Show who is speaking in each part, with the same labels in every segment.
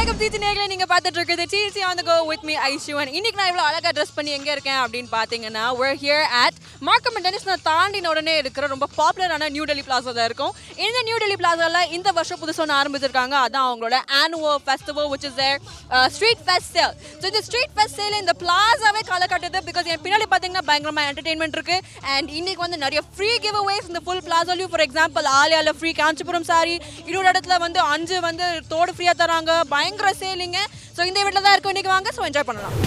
Speaker 1: வணக்கம் டீச்சி நேயர்களே, நீங்க பார்த்துட்டு இருக்கிறது teachie on the go with me Aishu. And இன்னைக்கு நான் இவ்வளோ அழகா ட்ரெஸ் பண்ணி எங்கே இருக்கேன் அப்படின்னு பார்த்தீங்கன்னா, we're here at Markham and Dennis தாண்டின உடனே இருக்கிற ரொம்ப பாப்புலரான நியூ டெல்லி பிளாஸாவில் இருக்கும். இந்த நியூ டெல்லி பிளாஸாவில் இந்த வருஷம் புதுசாக ஒன்று ஆரம்பிச்சிருக்காங்க. அதான் அவங்களோட annual festival which is their street fest sale. So இந்த ஸ்ட்ரீட் ஃபெஸ்ட் சேல் இந்த பிளாஸாவே கால கட்டுது. பிகாஸ் என் பின்னாடி பார்த்தீங்கன்னா பயங்கரமாக என்டர்டெயின்மெண்ட் இருக்கு. அண்ட் இன்னைக்கு வந்து நிறைய ஃப்ரீ கிவ் அவேஸ் இந்த ஃபுல் பிளாஸாலையும். ஃபார் எக்ஸாம்பிள் ஆலியாவில் ஃப்ரீ காஞ்சிபுரம் சாரி, இன்னொரு இடத்துல வந்து 5 வந்து தோடு ஃப்ரீயாக தராங்க. பயங்கர சேலிங்க. ஸோ இந்த வீட்டில் தான் இருக்கும் இன்னைக்கு. வாங்க, ஸோ என்ஜாய் பண்ணலாம்.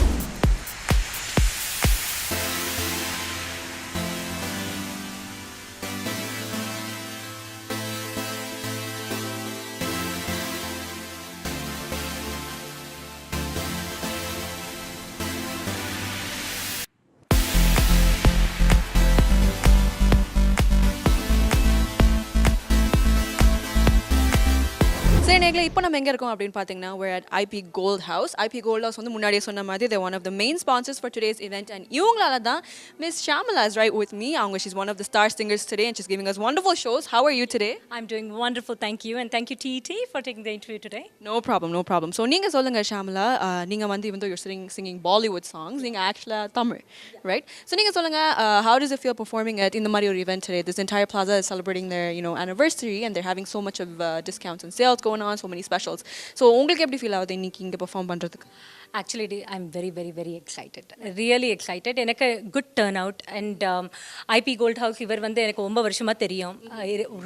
Speaker 1: சரி நேர்களே, இப்போ நம்ம எங்கே இருக்கோம் அப்படின்னு பார்த்தீங்கன்னா, we're at IP Gold House. IP Gold House வந்து முன்னாடியே சொன்ன மாதிரி they're one of the main sponsors for today's event. And இவங்களால தான் Miss Shamala is right with me. she's one of the star singers today and she's giving us wonderful shows. How are you today?
Speaker 2: I'm doing wonderful, thank you. And thank you TET for taking the interview today.
Speaker 1: No problem. So நீங்க சொல்லுங்க Shamala, நீங்க வந்து even though you're singing Bollywood songs, நீங்க actually Tamil, right? So நீங்க சொல்லுங்க, how does it feel performing at in the மாதிரி ஒரு event today? This entire plaza is celebrating their anniversary and they're having so much of discounts and sales going on, so many specials. So உங்களுக்கு எப்படி feel ஆகுது இன்னைக்கு இங்க perform பண்றதுக்கு?
Speaker 2: Actually, I'm very excited. Really excited. எனக்கு good turnout and IP Gold House இவர் வந்து எனக்கு ரொம்ப வருஷமா தெரியும்.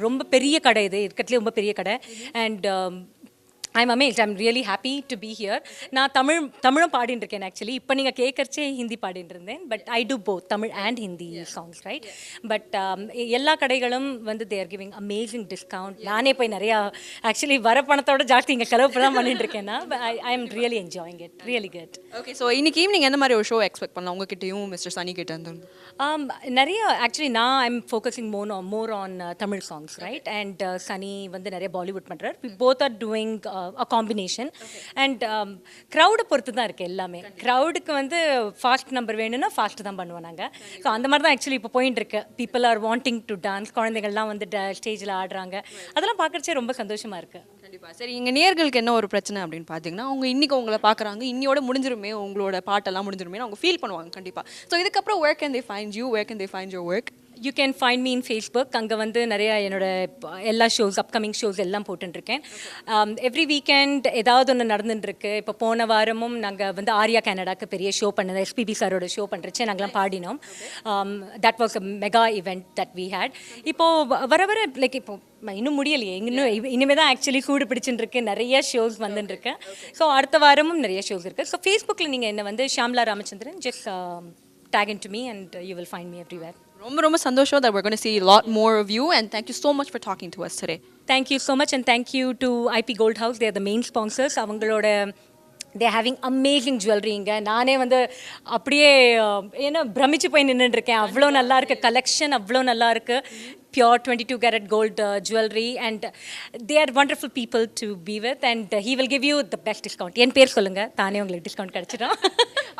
Speaker 2: ரொம்ப பெரிய கடை இது, இருக்கட்லே ரொம்ப பெரிய கடை. And I'm amazed. I'm really happy to be here. நான் தமிழும் பாடிட்டு இருக்கேன் ஆக்சுவலி. இப்போ நீங்கள் கேட்கறச்சே ஹிந்தி பாடிட்டு இருந்தேன். But I do both Tamil and Hindi songs, right? But எல்லா கடைகளும் வந்து they are giving amazing discount. நானே போய் நிறையா ஆக்சுவலி வர பணத்தோட ஜாஸ்தி இங்கே செலவு தான் பண்ணிட்டு இருக்கேன்னா I am really enjoying it, really good.
Speaker 1: Okay, so இன்னைக்கு ஈவினிங் எந்த மாதிரி ஒரு ஷோ எக்ஸ்பெக்ட் பண்ணலாம் உங்ககிட்டயும் மிஸ்டர் சனி கிட்ட இருந்து?
Speaker 2: நிறைய ஆக்சுவலி நான் I'm focusing more on Tamil songs, right? And Sunny வந்து நிறைய பாலிவுட் பண்ணுறார். We both are doing a combination. And க்ரௌடை பொறுத்து தான் இருக்குது எல்லாமே. க்ரௌடுக்கு வந்து ஃபாஸ்ட் நம்பர் வேணும்னா ஃபாஸ்ட் தான் பண்ணுவோம் நாங்கள். ஸோ அந்த மாதிரி தான் ஆக்சுவலி இப்போ போயிட்டு இருக்கு. People are wanting to dance. குழந்தைகள்லாம் வந்து ஸ்டேஜில் ஆடுறாங்க. அதெல்லாம் பார்க்குறச்சே ரொம்ப சந்தோஷமாக இருக்குது.
Speaker 1: கண்டிப்பாக. சரி, இங்கே நேர்களுக்கு என்ன ஒரு பிரச்சனை அப்படின்னு பார்த்தீங்கன்னா, அவங்க இன்றைக்கி உங்களை பார்க்குறாங்க, இன்னியோட முடிஞ்சிருமே உங்களோட பாட்டெல்லாம் முடிஞ்சிருமே அவங்க ஃபீல் பண்ணுவாங்க கண்டிப்பாக. ஸோ இதுக்கப்புறம் where can they find you, where can they find your work?
Speaker 2: You can find me in Facebook. அங்கே வந்து நிறையா என்னோட எல்லா ஷோஸ், அப்கமிங் ஷோஸ் எல்லாம் போட்டுருக்கேன். எவ்ரி வீக்கெண்ட் ஏதாவது ஒன்று நடந்துட்டுருக்கு. இப்போ போன வாரமும் நாங்கள் வந்து ஆர்யா கனடாக்கு பெரிய ஷோ பண்ணது, எஸ்பிபி சாரோட ஷோ பண்ணுறச்சு நாங்களாம் பாடினோம். That was a mega event that we had. இப்போது வர லைக் இப்போ இன்னும் முடியலையே, இனிமேல் தான் ஆக்சுவலி சூடு பிடிச்சுட்டு இருக்கு. நிறைய ஷோஸ் வந்துட்டுருக்கு. ஸோ அடுத்த வாரமும் நிறைய ஷோஸ் இருக்குது. ஸோ ஃபேஸ்புக்கில் நீங்கள் என்ன வந்து Shamla Ramachandran just tag into me and you will find me everywhere.
Speaker 1: ரொம்ப சந்தோஷம் that we're going to see a lot more of you and thank you so much for talking to us today.
Speaker 2: Thank you so much and thank you to IP Gold House. They are the main sponsors. அவங்களோட they are having amazing jewelry இங்கே. நானே வந்து அப்படியே ஏன்னா பிரமிச்சு போய் நின்றுட்டுருக்கேன். அவ்வளோ நல்லா இருக்குது கலெக்ஷன், அவ்வளோ நல்லா இருக்குது. Pure 22 karat gold jewelry and they are wonderful people to be with and he will give you the best discount. என் பேர் சொல்லுங்க, தானே உங்களுக்கு டிஸ்கவுண்ட் கிடைச்சிடும்.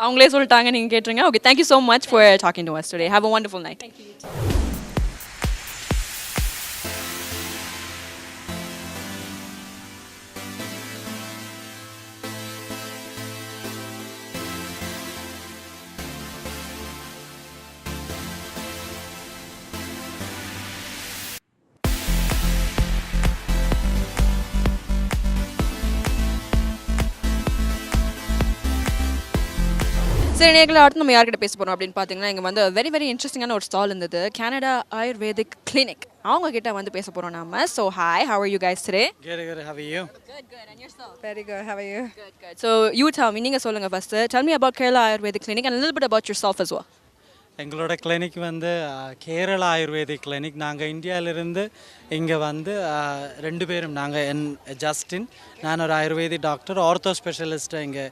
Speaker 1: அவங்களே சொல்லிட்டாங்க, நீங்கள் கேட்டுருங்க. Okay, thank you so much for talking to us today. Have a wonderful night.
Speaker 2: Thank you.
Speaker 1: சரி நேர்களை, அடுத்து நம்ம யார்கிட்ட பேச போகிறோம் அப்படின்னு பார்த்தீங்கன்னா, இங்கே வந்து வெரி இன்ட்ரெஸ்டிங்கான ஒரு ஸ்டால் இருந்தது, கனடா ஆயுர்வேதிக் கிளினிக். அவங்க கிட்ட வந்து பேச போகிறோம் நாம. So hi, how are you guys today?
Speaker 3: Good, how are you?
Speaker 1: Good. And yourself?
Speaker 4: Very good, how are you?
Speaker 1: Good. So you tell me, நீங்கள் சொல்லுங்க first. Tell me about Kerala Ayurvedic Clinic and a little bit about yourself as well.
Speaker 3: எங்களோட clinic வந்து Kerala ayurvedic clinic. நாங்கள் இந்தியாவிலிருந்து இங்கே வந்து 2 பேரும், நாங்கள் ஜஸ்டின், நான் ஒரு ஆயுர்வேதிக் டாக்டர், ஆர்த்தோ ஸ்பெஷலிஸ்ட்டு இங்கே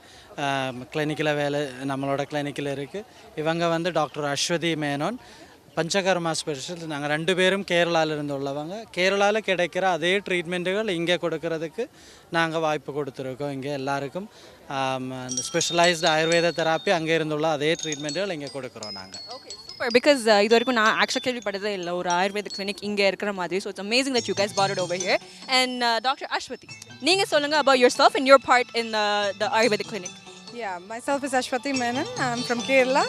Speaker 3: கிளினிக்கில் வேலை நம்மளோட கிளினிக்கில் இருக்குது. இவங்க வந்து டாக்டர் அஸ்வதி மேனோன், பஞ்சகர்மா ஸ்பெஷலிஸ்ட். நாங்கள் 2 பேரும் கேரளாவிலிருந்து உள்ளவங்க. கேரளாவில் கிடைக்கிற அதே ட்ரீட்மெண்ட்டுகள் இங்கே கொடுக்கறதுக்கு நாங்கள் வாய்ப்பு கொடுத்துருக்கோம். இங்கே எல்லாருக்கும் ஸ்பெஷலைஸ்டு ஆயுர்வேத தெராப்பி அங்கே இருந்துள்ள அதே ட்ரீட்மெண்ட்டுகள் இங்கே கொடுக்குறோம் நாங்கள்.
Speaker 1: Okay, Super, because இது வரைக்கும் நான் ஆக்சுவலாக கேள்விப்பட்டதே இல்லை ஒரு ஆயுர்வேத கிளினிக் இங்கே இருக்கிற மாதிரி. So it's amazing that you guys brought it over here. And Dr. Ashwati, நீங்கள் சொல்லுங்கள் about yourself and your part in the Ayurvedic clinic.
Speaker 4: Yeah, myself is Ashwati Menon. I'm from Kerala,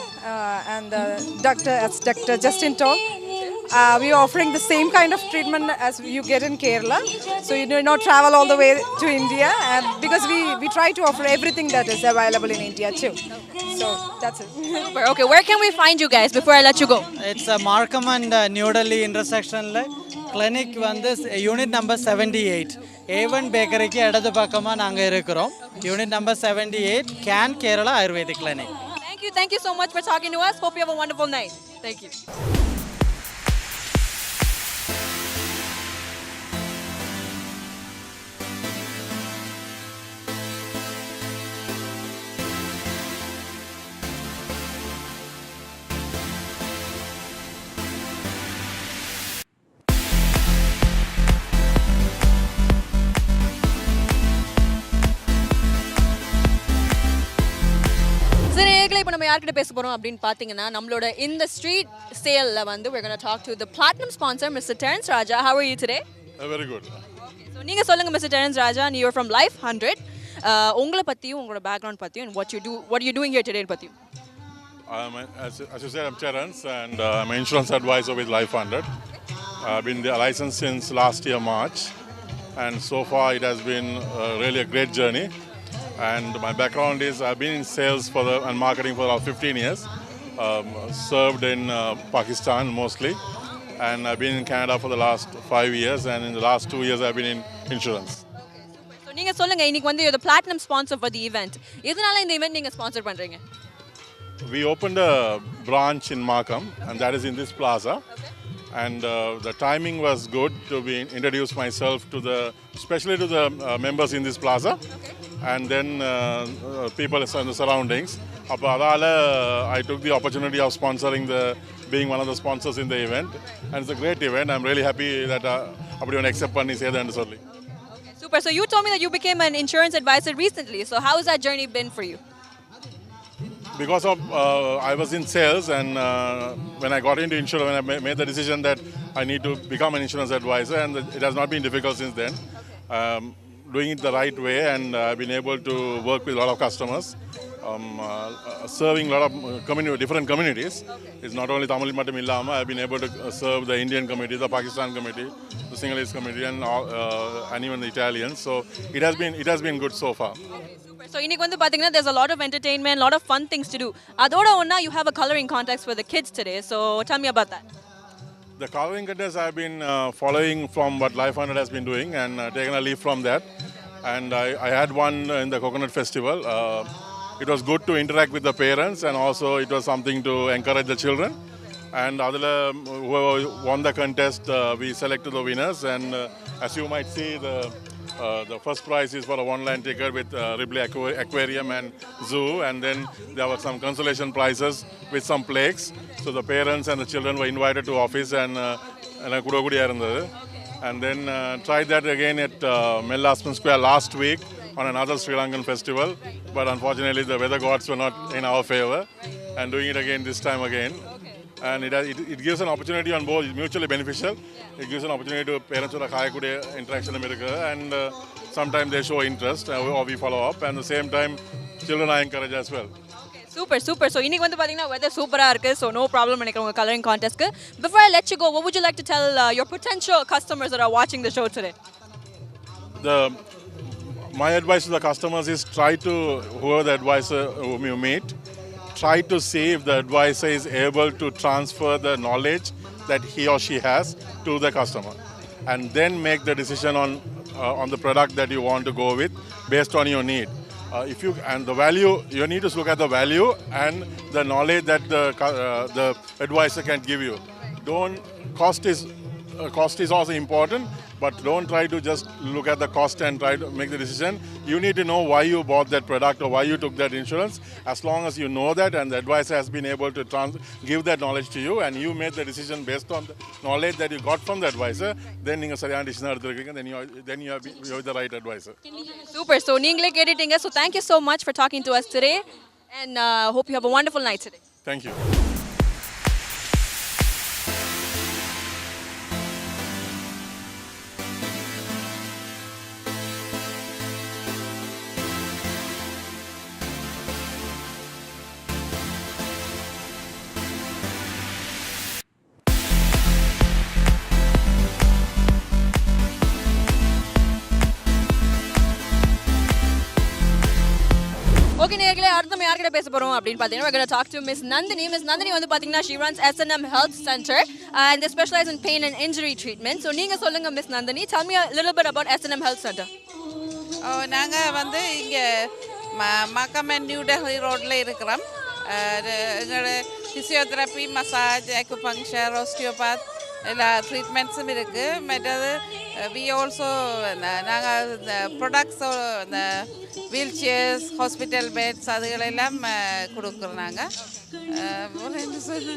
Speaker 4: and as Dr. Justin told, we are offering the same kind of treatment as you get in Kerala. So you do not travel all the way to India, because we try to offer everything that is available in India too. So that's it.
Speaker 1: Super. Okay, where can we find you guys before I let you go?
Speaker 3: It's a Markham and New Delhi intersection. Clinic வந்து unit number 78 A1 பேக்கரிக்கு இடது பக்கமாக நாங்கள் இருக்கிறோம். Unit number 78 can Kerala ayurvedic clinic.
Speaker 1: Thank you so much for talking to us. Hope you have a wonderful night. Thank you. சரி நேயர்களே, இப்போ நம்ம யார்கிட்ட பேச போகிறோம் அப்படின்னு பார்த்தீங்கன்னா நம்மளோட இந்த ஸ்ட்ரீட் சேலில் வந்து we're going to talk to the platinum sponsor Mr. Terence Raja. How are you today?
Speaker 5: Very good.
Speaker 1: So நீங்கள் சொல்லுங்கள் Mr. Terence Raja, and you're from Life 100. உங்களை பற்றியும் உங்களோட பேக்ரவுண்ட் பற்றியும் and what are you doing here today பற்றியும்.
Speaker 5: As you said, I'm Terence, and I'm an insurance advisor with Life 100. I've been licensed since last year March, and so far it has been really a great journey. And my background is I've been in sales and marketing for about 15 years. Served in Pakistan mostly, and I've been in Canada for the last 5 years, and in the last 2 years I've been in insurance.
Speaker 1: So நீங்கள் சொல்லுங்கள், இன்னைக்கு வந்து you're the platinum sponsor for the event. எதனால இந்த event நீங்கள் sponsor பண்ணுறீங்க?
Speaker 5: We opened a branch in Markham, and that is in this plaza. And the timing was good to be introduce myself especially to the members in this plaza, and then people in the surroundings. I took the opportunity of being one of the sponsors in the event, and it's a great event. I'm really happy that everyone accept panni sedanu solli.
Speaker 1: Super. So you told me that you became an insurance advisor recently. So how has that journey been for you?
Speaker 5: Because of I was in sales, and when I got into insurance, when I made the decision that I need to become an insurance advisor, and it has not been difficult since then. Doing it the right way, and I've been able to work with a lot of customers, serving a lot of different communities. It's not only Tamil Mattam Illama. I've been able to serve the Indian community, the Pakistan community, the Sinhalese community, and even the Italians. So it has been good so far.
Speaker 1: Super. So இன்னைக்கு வந்து பாத்தீங்கன்னா there's a lot of entertainment, lot of fun things to do. அதோட ஒண்ணா you have a coloring contest for the kids today. So tell me about that.
Speaker 5: The coloring contest I've been following from what Life 100 has been doing, and taken a leaf from that. And I had one in the Coconut Festival. It was good to interact with the parents, and also it was something to encourage the children. And whoever won the contest, we selected the winners. And as you might see, the first prize is for a one-line ticket with Ripley Aquarium and Zoo. And then there were some consolation prizes with some plaques. So the parents and the children were invited to office, and and then tried that again at Mellasman Square last week on another Sri Lankan festival. But unfortunately, the weather gods were not in our favor, and doing it again this time again. And it gives an opportunity on both, it's mutually beneficial. It gives an opportunity to parents with a interaction, and sometimes they show interest, or we follow up, and at the same time, children are encouraged as well.
Speaker 1: Super. So இன்னைக்கு வந்து பாத்தீங்கன்னா weather சூப்பரா இருக்கு. So no problem நினைக்கிறேன் உங்க coloring contestக்கு. Before I let you go, what would you like to tell your potential customers that are watching the show today?
Speaker 5: My advice to the customers is whoever the advisor whom you meet, try to see if the advisor is able to transfer the knowledge that he or she has to the customer, and then make the decision on the product that you want to go with based on your need. The value, you need to look at the value and the knowledge that the advisor can give you. Cost is also important, but don't try to just look at the cost and try to make the decision. You need to know why you bought that product or why you took that insurance. As long as you know that, and the advisor has been able to give that knowledge to you, and you made the decision based on the knowledge that you got from the advisor, then you are the right advisor.
Speaker 1: Super. So நீங்களே கேட்டுட்டீங்க. So thank you so much for talking to us today, and hope you have a wonderful night today.
Speaker 5: Thank you.
Speaker 1: Okay நேர்களே, அடுத்து நம்ம யார்கிட்ட பேச போறோம் அப்படின்னு பார்த்தீங்கன்னா we're going to talk to Miss Nandini. Miss Nandini வந்து பார்த்தீங்கன்னா she runs S&M Health Center and they specialize in pain and injury treatment. So நீங்க சொல்லுங்க Miss Nandini, tell me a little bit about S&M Health Center.
Speaker 6: நாங்கள் வந்து இங்கே மாக்கமன் new Delhi ரோட்டில் இருக்கிறோம். எங்களோட ஃபிசியோதெரப்பி, மசாஜ், அக்குபங்க்சர், ஓஸ்டியோபாத் எல்லா ட்ரீட்மெண்ட்ஸும் இருக்குது. மற்றது வி ஆல்சோ நாங்கள் இந்த ப்ரொடக்ட்ஸ், இந்த வீல் சேர்ஸ், ஹாஸ்பிட்டல் பெட்ஸ் அதுகளெல்லாம் கொடுக்குறோம் நாங்கள். என்ன சொல்ல,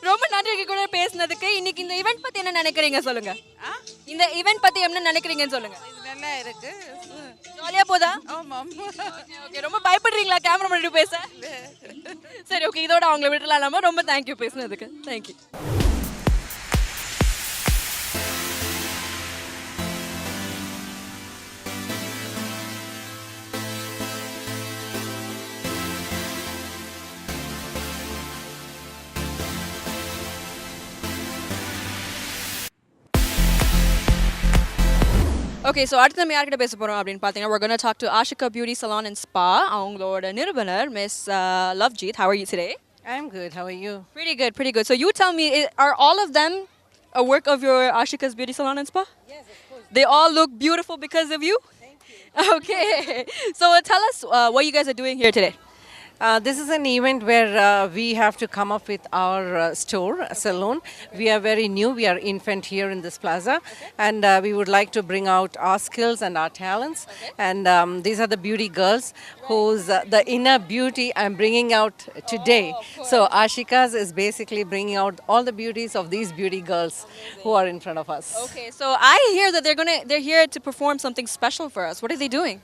Speaker 1: ரொம்ப நன்றி எங்க கூட பேசினதுக்கு. இன்னைக்கு இந்த ஈவெண்ட் பத்தி என்ன நினைக்கிறீங்க சொல்லுங்க. இந்த ஈவெண்ட் பத்தி என்ன நினைக்கிறீங்கன்னு சொல்லுங்க.
Speaker 6: இது நல்லா இருக்கு,
Speaker 1: ஜாலியா போதா?
Speaker 6: ஆமாம்.
Speaker 1: ஓகே, ரொம்ப பயப்படுறீங்களா கேமரா முன்னாடி பேச? சரி, ஓகே, இதோட அவங்கள விட்டுலாமா? ரொம்ப தேங்க்யூ பேசினதுக்கு. தேங்க்யூ. ஓகே, ஸோ அடுத்து நம்ம யார்கிட்ட பேச போகிறோம் அப்படின்னு பார்த்தீங்கன்னா we're going to talk to Ashika Beauty Salon and Spa. அவங்களோட நிறுவனர் miss Lovejeet. How are you today?
Speaker 6: I'm good. How are you?
Speaker 1: Pretty good, pretty good. So you tell me, are all of them a work of your Ashika's Beauty Salon and Spa?
Speaker 6: Yes, of course.
Speaker 1: They all look beautiful because of you? Thank you. Okay. So tell us what you guys are doing here today.
Speaker 6: This is an event where we have to come up with our store, salon. We are very new. We are infant here in this plaza. And we would like to bring out our skills and our talents. And these are the beauty girls whose the inner beauty I'm bringing out today. So Ashika's is basically bringing out all the beauties of these beauty girls who are in front of us.
Speaker 1: Okay, so I hear that they're here to perform something special for us. What are they doing?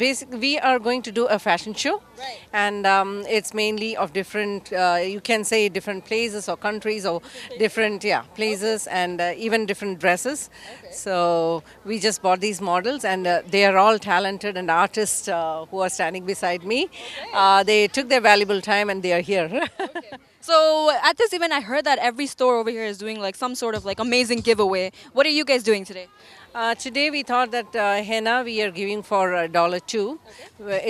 Speaker 6: Basically, we are going to do a fashion show.
Speaker 1: Right.
Speaker 6: And it's mainly of different, you can say different places or countries or different, places and even different dresses. So we just bought these models and they are all talented and artists who are standing beside me. They took their valuable time and they are here.
Speaker 1: So at this event, I heard that every store over here is doing like some sort of like amazing giveaway. What are you guys doing today?
Speaker 6: Today we thought that henna we are giving for $2.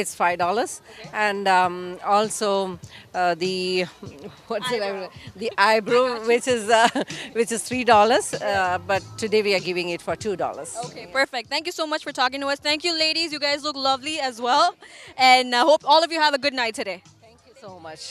Speaker 6: It's $5, and also the the eyebrow which is $3. But today we are giving it for $2.
Speaker 1: Okay, perfect. Thank you so much for talking to us. Thank you, ladies. You guys look lovely as well, and I hope all of you have a good night today.
Speaker 6: Thank you so much.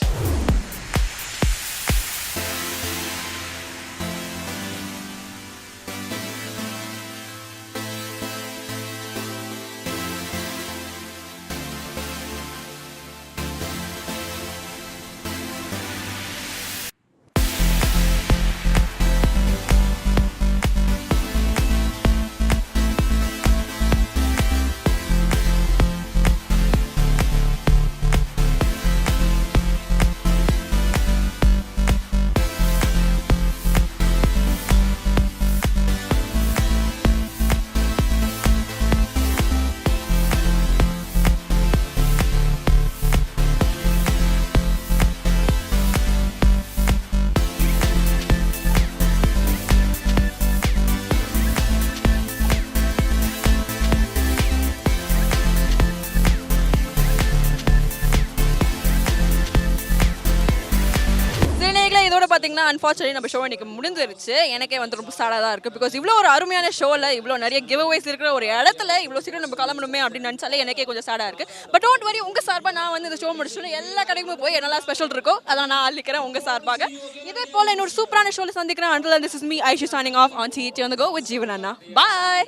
Speaker 1: இதோட பார்த்தீங்கன்னா unfortunately நம்ம show இன்னைக்கு முடிஞ்சிருச்சு. எனக்கே வந்து ரொம்ப சாடாக தான் இருக்குது. பிகாஸ் இவ்வளோ ஒரு அருமையான ஷோவில் இவ்வளோ நிறைய கிவ்அவேஸ் இருக்கிற ஒரு இடத்துல இவ்வளோ சீக்கிரம் நம்ம கிளம்பணுமே அப்படின்னு நினச்சாலே எனக்கே கொஞ்சம் சாடாக இருக்குது. பட் டோன்ட் வரி, உங்கள் சார்பாக நான் வந்து இந்த ஷோ முடிச்சுட்டு எல்லா கடைக்குமே போய் என்னெல்லாம் ஸ்பெஷல் இருக்கோ அதான் நான் அள்ளிக்கிறேன் உங்கள் சார்பாக. இதே போல் இன்னொரு சூப்பரான ஷோவில் சந்திக்கிறேன். Until then, this is me, Aisha, signing off on TET on the Go with Jeevan Anna. Bye!